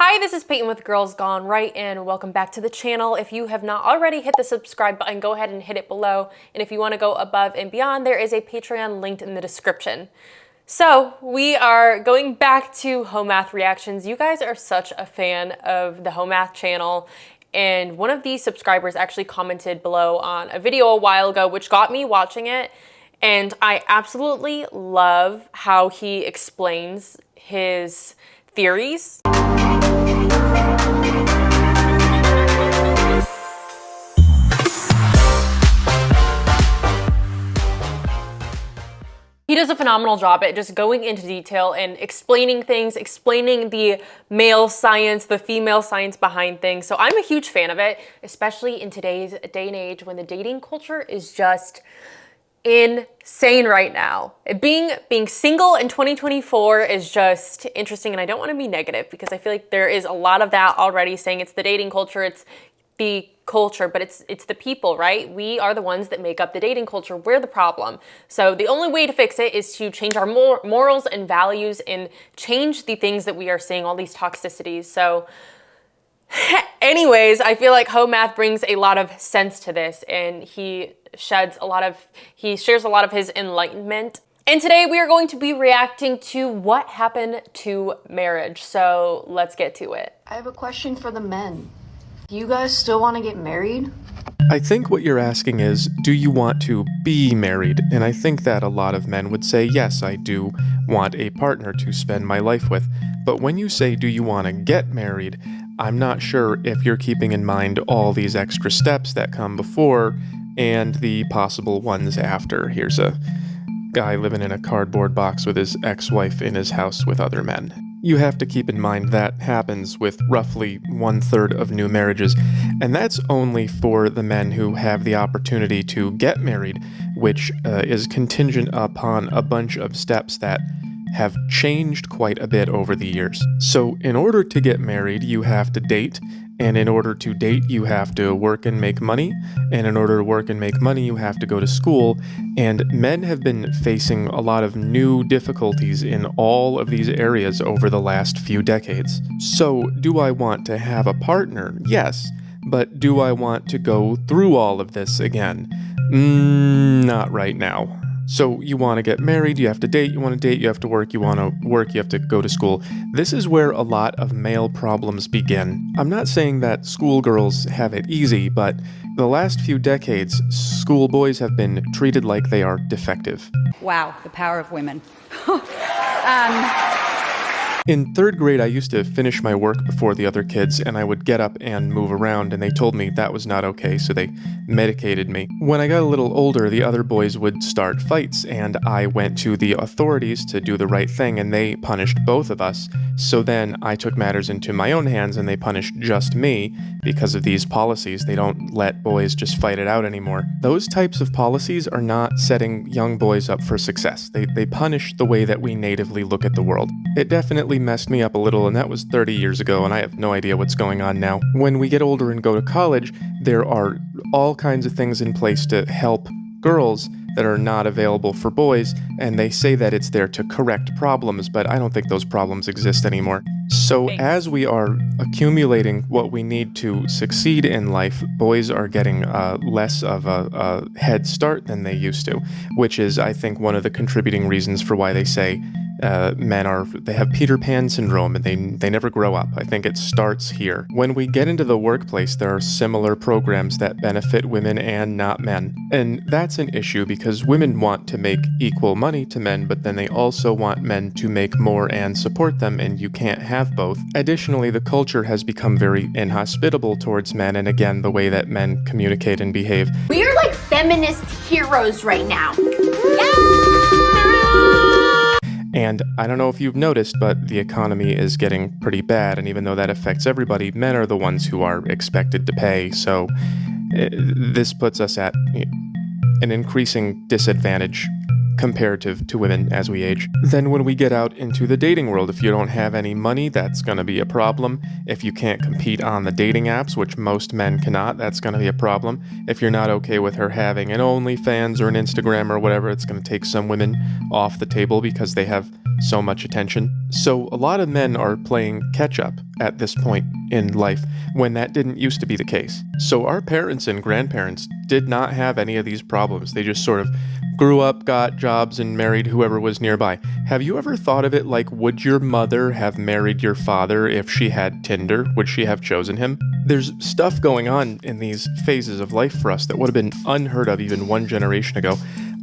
Hi, this is Peyton with Girls Gone Right, and welcome back to the channel. If you have not already hit the subscribe button, go ahead and hit it below. And if you want to go above and beyond, there is a Patreon linked in the description. So we are going back to Hoe Math reactions. You guys are such a fan of the Hoe Math channel. And one of these subscribers actually commented below on a video a while ago, which got me watching it. And I absolutely love how he explains his theories. He does a phenomenal job at just going into detail and explaining things, explaining the male science, the female science behind things. So I'm a huge fan of it, especially in today's day and age when the dating culture is just insane right now. Being single in 2024 is just interesting, and I don't want to be negative because I feel like there is a lot of that already, saying it's the dating culture, it's the culture, but it's the people, right? We are the ones that make up the dating culture. We're the problem. So the only way to fix it is to change our morals and values and change the things that we are seeing, all these toxicities. So anyways, I feel like Hoe Math brings a lot of sense to this, and he shares a lot of his enlightenment. And today we are going to be reacting to what happened to marriage. So let's get to it. I have a question for the men. Do you guys still want to get married? I think what you're asking is, do you want to be married? And I think that a lot of men would say, yes, I do want a partner to spend my life with. But when you say, do you want to get married? I'm not sure if you're keeping in mind all these extra steps that come before and the possible ones after. Here's a guy living in a cardboard box with his ex-wife in his house with other men. You have to keep in mind that happens with roughly 1/3 of new marriages, and that's only for the men who have the opportunity to get married, which is contingent upon a bunch of steps that have changed quite a bit over the years. So in order to get married, you have to date, and in order to date, you have to work and make money, and in order to work and make money, you have to go to school, and men have been facing a lot of new difficulties in all of these areas over the last few decades. So, do I want to have a partner? Yes, but do I want to go through all of this again? Not right now. So you want to get married, you have to date, you want to date, you have to work, you want to work, you have to go to school. This is where a lot of male problems begin. I'm not saying that schoolgirls have it easy, but the last few decades, schoolboys have been treated like they are defective. Wow, the power of women. In 3rd grade, I used to finish my work before the other kids, and I would get up and move around, and they told me that was not okay, so they medicated me. When I got a little older, the other boys would start fights, and I went to the authorities to do the right thing, and they punished both of us. So then I took matters into my own hands, and they punished just me because of these policies. They don't let boys just fight it out anymore. Those types of policies are not setting young boys up for success. They punish the way that we natively look at the world. It definitely messed me up a little, and that was 30 years ago, and I have no idea what's going on now. When we get older and go to college, there are all kinds of things in place to help girls that are not available for boys, and they say that it's there to correct problems, but I don't think those problems exist anymore. So as we are accumulating what we need to succeed in life, boys are getting less of a head start than they used to, which is, I think, one of the contributing reasons for why they say they have Peter Pan syndrome and they never grow up. I think it starts here. When we get into the workplace, there are similar programs that benefit women and not men. And that's an issue because women want to make equal money to men, but then they also want men to make more and support them, and you can't have both. Additionally, the culture has become very inhospitable towards men, and again, the way that men communicate and behave. We are like feminist heroes right now. And I don't know if you've noticed, but the economy is getting pretty bad, and even though that affects everybody, men are the ones who are expected to pay, so this puts us at an increasing disadvantage comparative to women as we age. Then when we get out into the dating world, if you don't have any money, that's going to be a problem. If you can't compete on the dating apps, which most men cannot, that's going to be a problem. If you're not okay with her having an OnlyFans or an Instagram or whatever, it's going to take some women off the table because they have so much attention. So a lot of men are playing catch up at this point in life when that didn't used to be the case. So our parents and grandparents did not have any of these problems. They just sort of grew up, got jobs, and married whoever was nearby. Have you ever thought of it like, would your mother have married your father if she had Tinder? Would she have chosen him? There's stuff going on in these phases of life for us that would have been unheard of even one generation ago.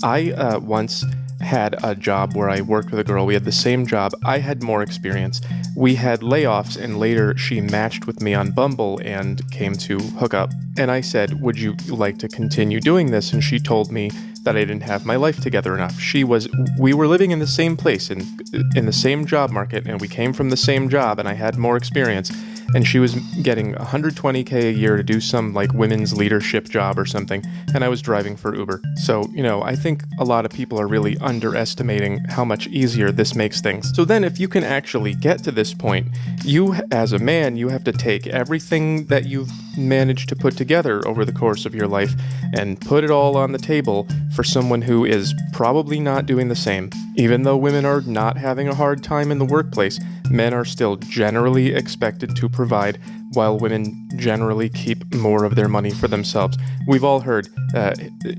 I once had a job where I worked with a girl. We had the same job. I had more experience. We had layoffs, and later she matched with me on Bumble and came to hook up. And I said, would you like to continue doing this? And she told me that I didn't have my life together enough. We were living in the same place, in the same job market, and we came from the same job, and I had more experience. And she was getting $120K a year to do some like women's leadership job or something, and I was driving for Uber. So, I think a lot of people are really underestimating how much easier this makes things. So then if you can actually get to this point, you as a man, you have to take everything that you've managed to put together over the course of your life and put it all on the table for someone who is probably not doing the same. Even though women are not having a hard time in the workplace, men are still generally expected to provide, while women generally keep more of their money for themselves. We've all heard,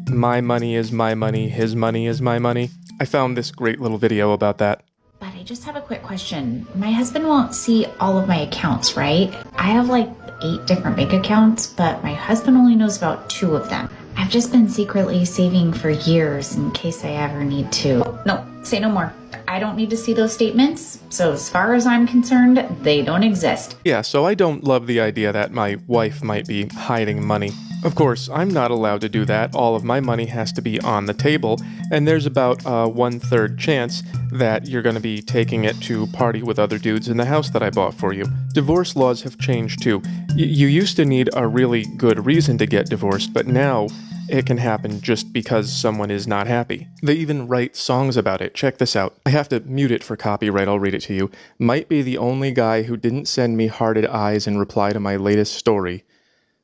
my money is my money, his money is my money. I found this great little video about that. But I just have a quick question. My husband won't see all of my accounts, right? I have like 8 different bank accounts, but my husband only knows about 2 of them. I've just been secretly saving for years in case I ever need to. No, say no more. I don't need to see those statements, so as far as I'm concerned, they don't exist. Yeah, so I don't love the idea that my wife might be hiding money. Of course, I'm not allowed to do that. All of my money has to be on the table, and there's about a 1/3 chance that you're going to be taking it to party with other dudes in the house that I bought for you. Divorce laws have changed too. You used to need a really good reason to get divorced, but now it can happen just because someone is not happy. They even write songs about it. Check this out. I have to mute it for copyright. I'll read it to you. Might be the only guy who didn't send me hearted eyes in reply to my latest story.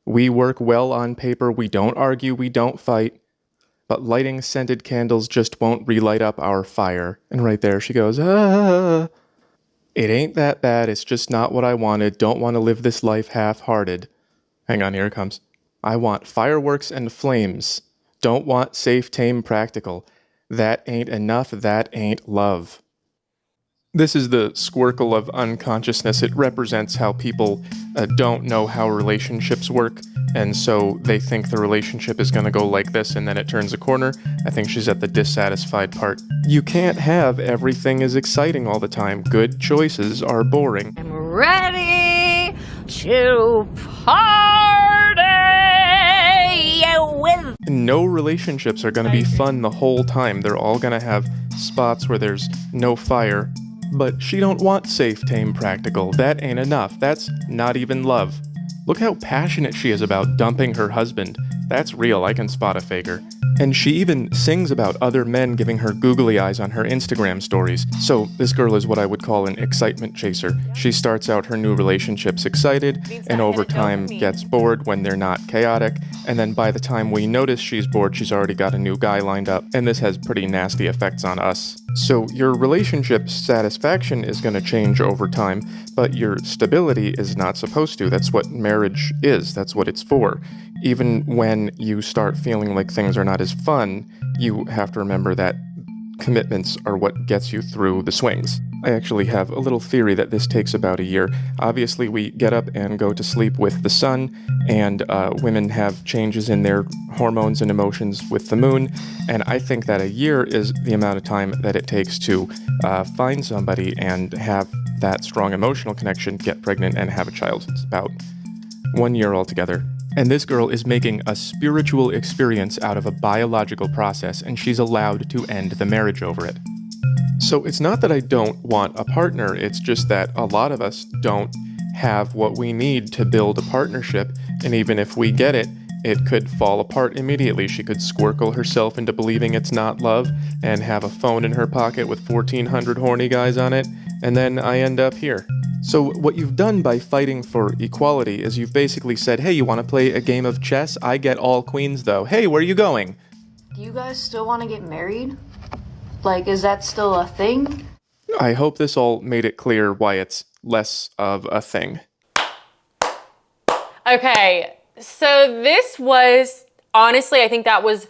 We work well on paper, we don't argue, we don't fight, but lighting scented candles just won't relight up our fire. And right there she goes, ah. It ain't that bad, it's just not what I wanted, don't want to live this life half-hearted. Hang on, here it comes. I want fireworks and flames, don't want safe, tame, practical. That ain't enough, that ain't love. This is the squircle of unconsciousness. It represents how people don't know how relationships work, and so they think the relationship is going to go like this, and then it turns a corner. I think she's at the dissatisfied part. You can't have everything is exciting all the time. Good choices are boring. I'm ready to party with. No relationships are going to be fun the whole time. They're all going to have spots where there's no fire. But she don't want safe, tame, practical. That ain't enough. That's not even love. Look how passionate she is about dumping her husband. That's real, I can spot a faker. And she even sings about other men giving her googly eyes on her Instagram stories. So this girl is what I would call an excitement chaser. She starts out her new relationships excited, and over time gets bored when they're not chaotic, and then by the time we notice she's bored, she's already got a new guy lined up, and this has pretty nasty effects on us. So your relationship satisfaction is going to change over time, but your stability is not supposed to. That's what marriage is. That's what it's for. Even when you start feeling like things are not as fun, you have to remember that commitments are what gets you through the swings. I actually have a little theory that this takes about a year. Obviously, we get up and go to sleep with the sun, and women have changes in their hormones and emotions with the moon, and I think that a year is the amount of time that it takes to find somebody and have that strong emotional connection, get pregnant, and have a child. It's about 1 year altogether. And this girl is making a spiritual experience out of a biological process, and she's allowed to end the marriage over it. So it's not that I don't want a partner, it's just that a lot of us don't have what we need to build a partnership, and even if we get it, it could fall apart immediately. She could squircle herself into believing it's not love, and have a phone in her pocket with 1,400 horny guys on it, and then I end up here. So what you've done by fighting for equality is you've basically said, hey, you want to play a game of chess? I get all queens though. Hey, where are you going? Do you guys still want to get married? Like, is that still a thing? I hope this all made it clear why it's less of a thing. Okay, so this was, honestly, I think that was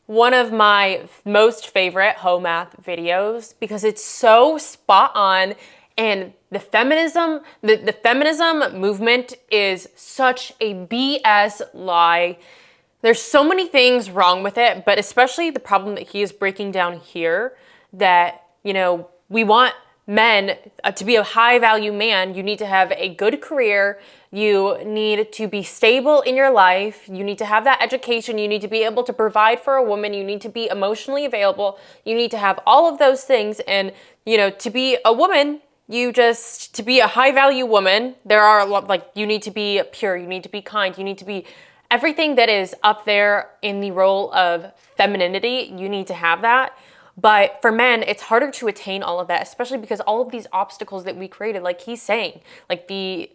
one of my most favorite Hoe Math videos because it's so spot on, and the feminism movement is such a BS lie. There's so many things wrong with it, but especially the problem that he is breaking down here, that, we want men to be a high value man. You need to have a good career. You need to be stable in your life. You need to have that education. You need to be able to provide for a woman. You need to be emotionally available. You need to have all of those things. And, to be a woman, to be a high value woman, there are a lot, you need to be pure. You need to be kind. You need to be everything that is up there in the role of femininity. You need to have that. But for men, it's harder to attain all of that, especially because all of these obstacles that we created, like he's saying, like the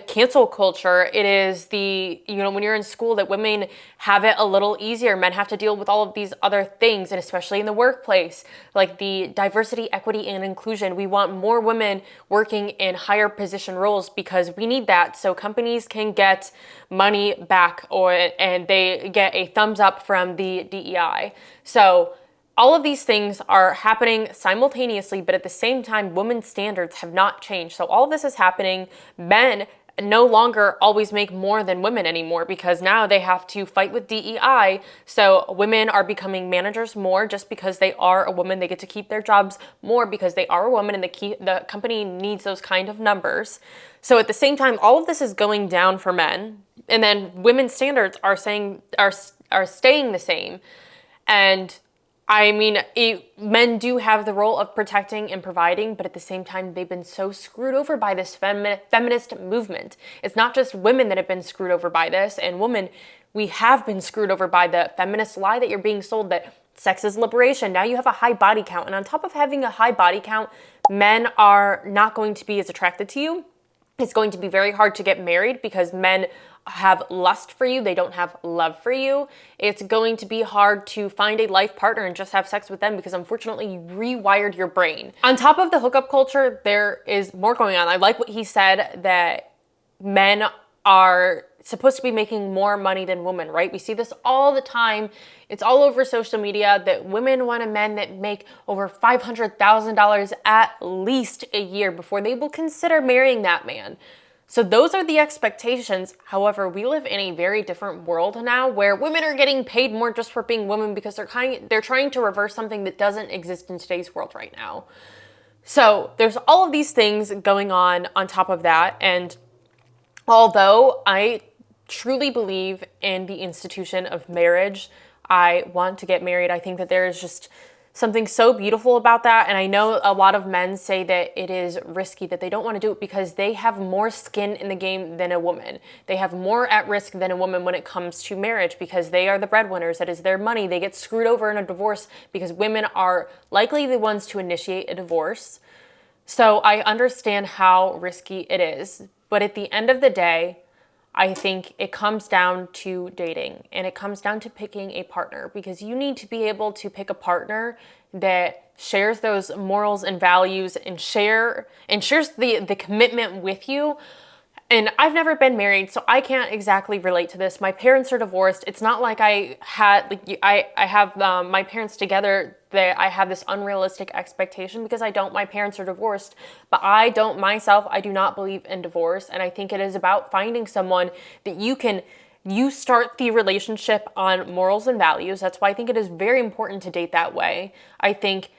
cancel culture, it is when you're in school that women have it a little easier. Men have to deal with all of these other things, and especially in the workplace, like the diversity, equity, and inclusion. We want more women working in higher position roles because we need that so companies can get money back and they get a thumbs up from the DEI. So all of these things are happening simultaneously, but at the same time, women's standards have not changed. So all of this is happening. Men no longer always make more than women anymore because now they have to fight with DEI. So women are becoming managers more just because they are a woman. They get to keep their jobs more because they are a woman, and the company needs those kind of numbers. So at the same time, all of this is going down for men, and then women's standards are staying the same. And I mean, men do have the role of protecting and providing, but at the same time, they've been so screwed over by this feminist movement. It's not just women that have been screwed over by this, and women, we have been screwed over by the feminist lie that you're being sold that sex is liberation. Now you have a high body count, and on top of having a high body count, men are not going to be as attracted to you. It's going to be very hard to get married because men have lust for you. They don't have love for you. It's going to be hard to find a life partner and just have sex with them because unfortunately you rewired your brain. On top of the hookup culture, there is more going on. I like what he said, that men are supposed to be making more money than women, right? We see this all the time. It's all over social media that women want a man that make over $500,000 at least a year before they will consider marrying that man. So those are the expectations. However, we live in a very different world now where women are getting paid more just for being women because they're trying to reverse something that doesn't exist in today's world right now. So there's all of these things going on top of that. And although I truly believe in the institution of marriage, I want to get married. I think that there is just something so beautiful about that. And I know a lot of men say that it is risky, that they don't want to do it because they have more skin in the game than a woman. They have more at risk than a woman when it comes to marriage because they are the breadwinners. That is their money. They get screwed over in a divorce because women are likely the ones to initiate a divorce. So I understand how risky it is. But at the end of the day, I think it comes down to dating, and it comes down to picking a partner, because you need to be able to pick a partner that shares those morals and values and shares the commitment with you. And I've never been married, so I can't exactly relate to this. My parents are divorced. It's not like I have my parents together that I have this unrealistic expectation, because I don't. My parents are divorced, but I don't myself. I do not believe in divorce, and I think it is about finding someone that you start the relationship on morals and values. That's why I think it is very important to date that way. I think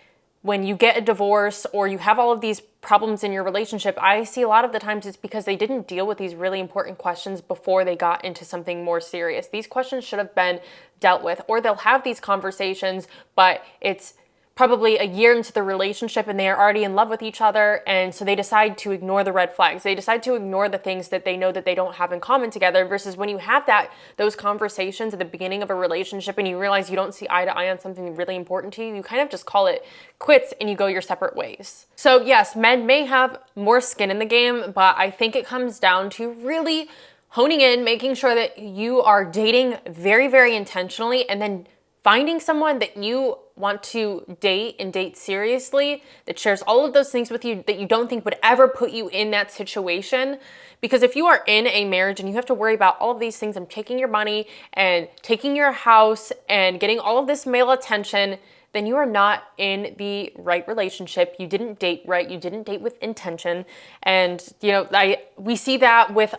when you get a divorce or you have all of these problems in your relationship, I see a lot of the times it's because they didn't deal with these really important questions before they got into something more serious. These questions should have been dealt with, or they'll have these conversations, but it's probably a year into the relationship and they are already in love with each other, and so they decide to ignore the red flags. They decide to ignore the things that they know that they don't have in common together, versus when you have those conversations at the beginning of a relationship and you realize you don't see eye to eye on something really important to you, you kind of just call it quits and you go your separate ways. So yes, men may have more skin in the game, but I think it comes down to really honing in, making sure that you are dating very, very intentionally, and then finding someone that you want to date and date seriously, that shares all of those things with you that you don't think would ever put you in that situation. Because if you are in a marriage and you have to worry about all of these things, and taking your money and taking your house and getting all of this male attention, then you are not in the right relationship. You didn't date right. You didn't date with intention. And, you know, we see that with,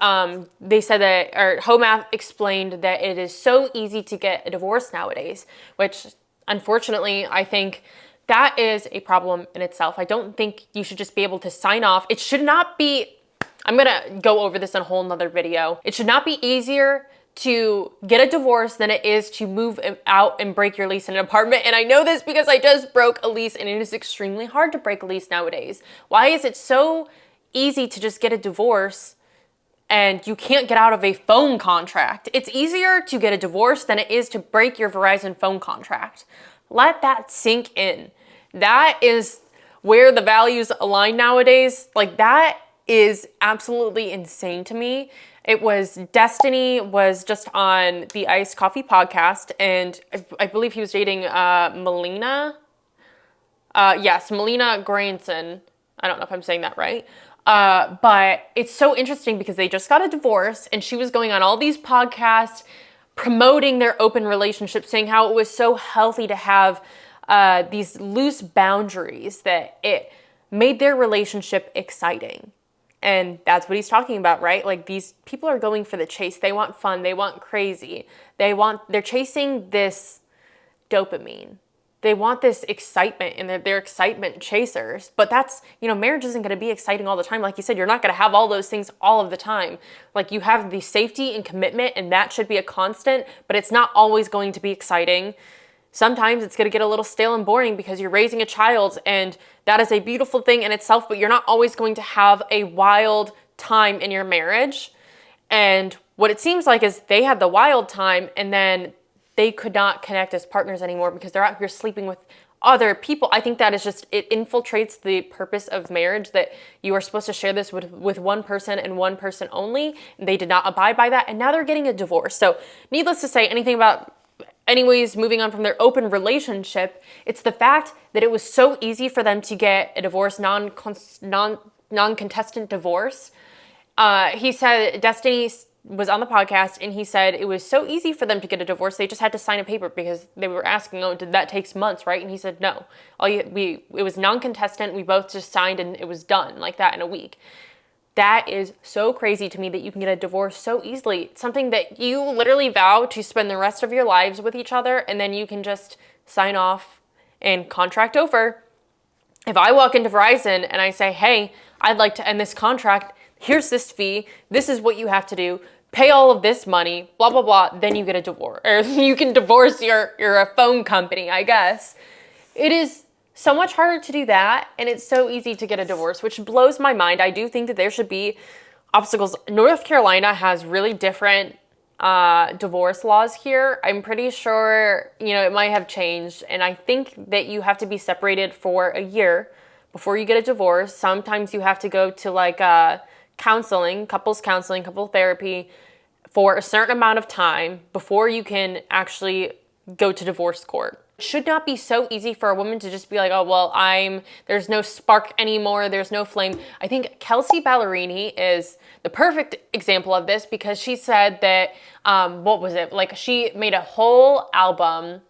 they said that, or Hoe Math explained that it is so easy to get a divorce nowadays, which unfortunately, I think that is a problem in itself. I don't think you should just be able to sign off. It should not be, I'm gonna go over this in a whole nother video. It should not be easier to get a divorce than it is to move out and break your lease in an apartment. And I know this because I just broke a lease, and it is extremely hard to break a lease nowadays. Why is it so easy to just get a divorce and you can't get out of a phone contract? It's easier to get a divorce than it is to break your Verizon phone contract. Let that sink in. That is where the values align nowadays. Like, that is absolutely insane to me. It was Destiny was just on the Iced Coffee podcast, and I believe he was dating Melina. Yes, Melina Granson. I don't know if I'm saying that right. But it's so interesting because they just got a divorce, and she was going on all these podcasts promoting their open relationship, saying how it was so healthy to have these loose boundaries, that it made their relationship exciting. And that's what he's talking about, right? Like, these people are going for the chase. They want fun. They want crazy. They're chasing this dopamine. They want this excitement, and they're excitement chasers. But that's, you know, marriage isn't going to be exciting all the time. Like you said, you're not going to have all those things all of the time. Like, you have the safety and commitment, and that should be a constant, but it's not always going to be exciting. Sometimes it's going to get a little stale and boring because you're raising a child, and that is a beautiful thing in itself, but you're not always going to have a wild time in your marriage. And what it seems like is they had the wild time, and then they could not connect as partners anymore because they're out here sleeping with other people. I think that is just, it infiltrates the purpose of marriage, that you are supposed to share this with one person and one person only. And they did not abide by that, and now they're getting a divorce. So needless to say, anyways, moving on from their open relationship, it's the fact that it was so easy for them to get a divorce, non-contestant divorce. He said, Destiny was on the podcast, and he said it was so easy for them to get a divorce. They just had to sign a paper because they were asking, oh, did that take months, right? And he said, no. It was non-contestant. We both just signed, and it was done like that in a week. That is so crazy to me, that you can get a divorce so easily. It's something that you literally vow to spend the rest of your lives with each other, and then you can just sign off and contract over. If I walk into Verizon and I say, hey, I'd like to end this contract, here's this fee, this is what you have to do, pay all of this money, blah, blah, blah, then you get a divorce. Or you can divorce your phone company, I guess. It is so much harder to do that, and it's so easy to get a divorce, which blows my mind. I do think that there should be obstacles. North Carolina has really different divorce laws here. I'm pretty sure, you know, it might have changed, and I think that you have to be separated for a year before you get a divorce. Sometimes you have to go to like counseling, couple therapy for a certain amount of time before you can actually go to divorce court. It should not be so easy for a woman to just be like, oh, well, there's no spark anymore, there's no flame. I think Kelsey Ballerini is the perfect example of this, because she said that, what was it? Like, she made a whole album,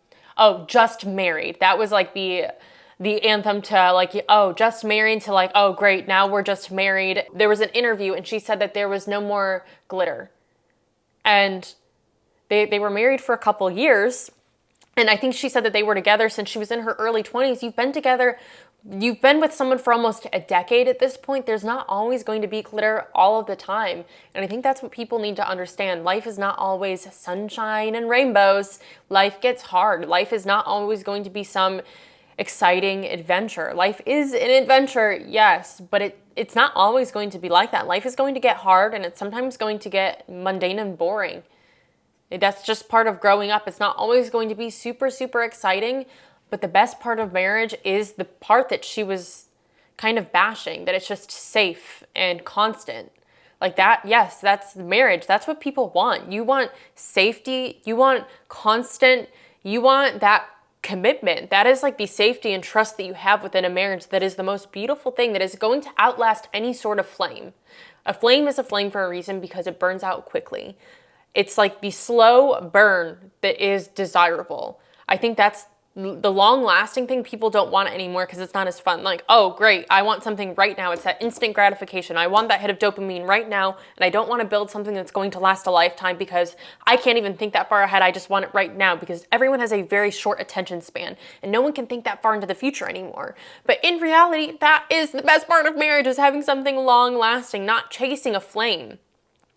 Just Married. That was like the anthem to like, oh, just married, to like, oh, great, now we're just married. There was an interview, and she said that there was no more glitter. And they were married for a couple years. And I think she said that they were together since she was in her early 20s. You've been with someone for almost a decade at this point. There's not always going to be glitter all of the time. And I think that's what people need to understand. Life is not always sunshine and rainbows. Life gets hard. Life is not always going to be some exciting adventure. Life is an adventure, yes, but it's not always going to be like that. Life is going to get hard, and it's sometimes going to get mundane and boring. That's just part of growing up. It's not always going to be super, super exciting, but the best part of marriage is the part that she was kind of bashing, that it's just safe and constant. Like that, yes, that's marriage. That's what people want. You want safety. You want constant. You want that commitment. That is like the safety and trust that you have within a marriage. That is the most beautiful thing that is going to outlast any sort of flame. A flame is a flame for a reason because it burns out quickly. It's like the slow burn that is desirable. I think that's the long-lasting thing people don't want anymore because it's not as fun. Like, oh, great, I want something right now. It's that instant gratification. I want that hit of dopamine right now, and I don't want to build something that's going to last a lifetime because I can't even think that far ahead. I just want it right now because everyone has a very short attention span, and no one can think that far into the future anymore. But in reality, that is the best part of marriage, is having something long-lasting, not chasing a flame.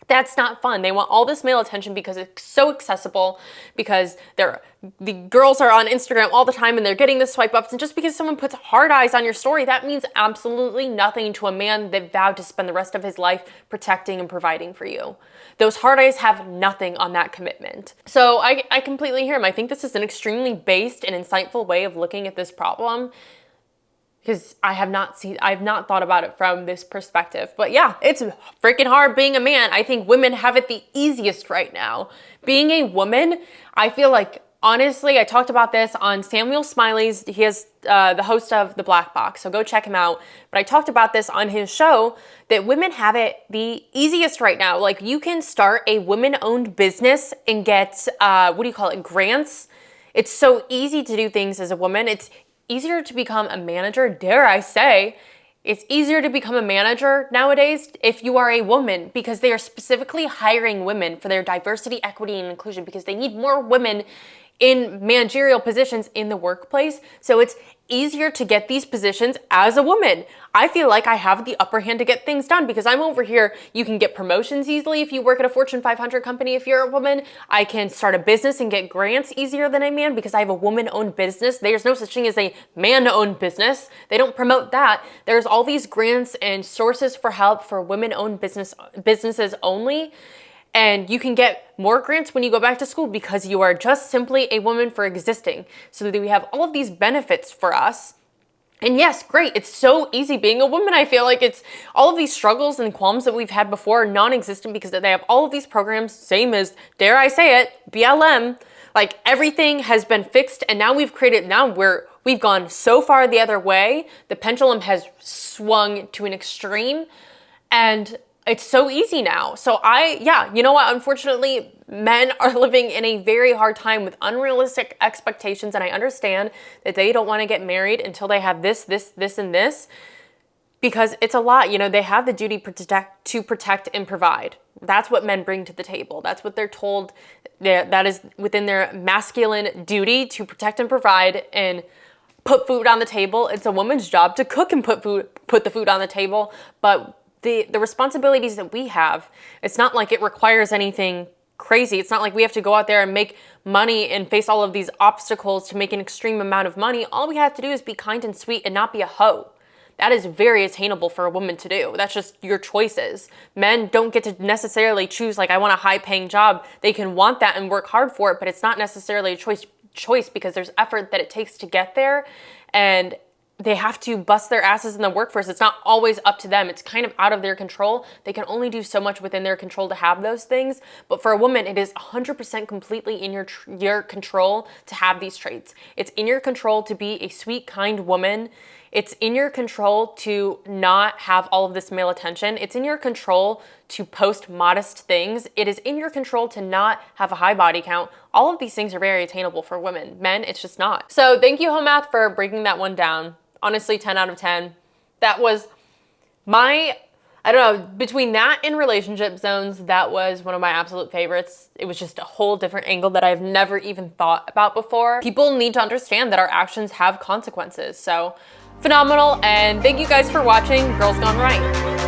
That's not fun. They want all this male attention because it's so accessible, because the girls are on Instagram all the time and they're getting the swipe ups. And just because someone puts hard eyes on your story, that means absolutely nothing to a man that vowed to spend the rest of his life protecting and providing for you. Those hard eyes have nothing on that commitment. So I completely hear him. I think this is an extremely based and insightful way of looking at this problem, because I've not thought about it from this perspective. But yeah, it's freaking hard being a man. I think women have it the easiest right now. Being a woman, I feel like, honestly, I talked about this on Samuel Smiley's, he is the host of The Black Box, so go check him out. But I talked about this on his show, that women have it the easiest right now. Like, you can start a women-owned business and get, grants. It's so easy to do things as a woman. It's easier to become a manager, dare I say. It's easier to become a manager nowadays if you are a woman, because they are specifically hiring women for their diversity, equity, and inclusion, because they need more women in managerial positions in the workplace. So it's easier to get these positions as a woman. I feel like I have the upper hand to get things done because I'm over here. You can get promotions easily if you work at a Fortune 500 company if you're a woman. I can start a business and get grants easier than a man because I have a woman-owned business. There's no such thing as a man-owned business. They don't promote that. There's all these grants and sources for help for women-owned businesses only. And you can get more grants when you go back to school because you are just simply a woman for existing. So that we have all of these benefits for us. And yes, great, it's so easy being a woman. I feel like it's all of these struggles and qualms that we've had before are non-existent because they have all of these programs, same as, dare I say it, BLM. Like, everything has been fixed, and now we've gone so far the other way. The pendulum has swung to an extreme, and it's so easy now. So you know what? Unfortunately, men are living in a very hard time with unrealistic expectations. And I understand that they don't want to get married until they have this, and this, because it's a lot. You know, they have the duty to protect and provide. That's what men bring to the table. That's what they're told. That is within their masculine duty to protect and provide and put food on the table. It's a woman's job to cook and put the food on the table. But the responsibilities that we have, it's not like it requires anything crazy. It's not like we have to go out there and make money and face all of these obstacles to make an extreme amount of money. All we have to do is be kind and sweet and not be a hoe. That is very attainable for a woman to do. That's just your choices. Men don't get to necessarily choose, like, I want a high-paying job. They can want that and work hard for it, but it's not necessarily a choice because there's effort that it takes to get there, and they have to bust their asses in the workforce. It's not always up to them. It's kind of out of their control. They can only do so much within their control to have those things. But for a woman, it is 100% completely in your control to have these traits. It's in your control to be a sweet, kind woman. It's in your control to not have all of this male attention. It's in your control to post modest things. It is in your control to not have a high body count. All of these things are very attainable for women. Men, it's just not. So thank you, Hoe Math, for breaking that one down. Honestly, 10 out of 10. That was between that and relationship zones, that was one of my absolute favorites. It was just a whole different angle that I've never even thought about before. People need to understand that our actions have consequences. So phenomenal, and thank you guys for watching Girls Gone Right.